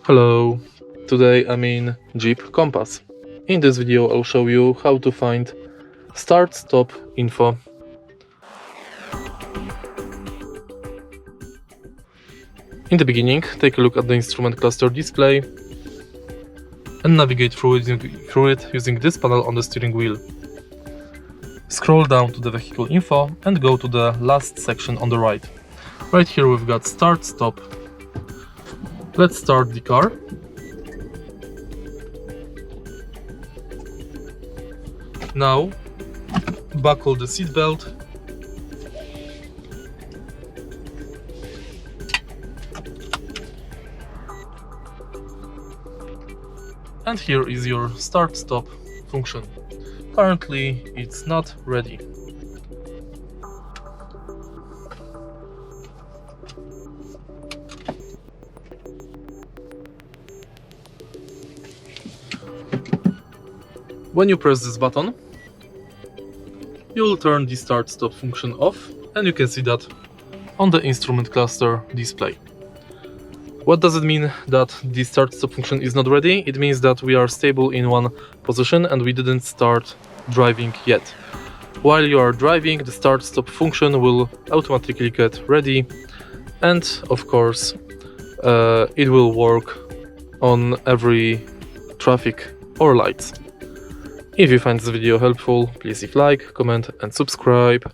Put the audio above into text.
Hello, today I'm in Jeep Compass. In this video I'll show you how to find start-stop info. In the beginning, take a look at the instrument cluster display and navigate through it using this panel on the steering wheel. Scroll down to the vehicle info and go to the last section on the right. Right here we've got start-stop. Let's start the car. Now, buckle the seatbelt. And here is your start-stop function. Currently, it's not ready. When you press this button, you will turn the start-stop function off, and you can see that on the instrument cluster display. What does it mean that the start-stop function is not ready? It means that we are stable in one position and we didn't start driving yet. While you are driving, the start-stop function will automatically get ready, and of course it will work on every traffic or lights. If you find this video helpful, please leave a like, comment and subscribe.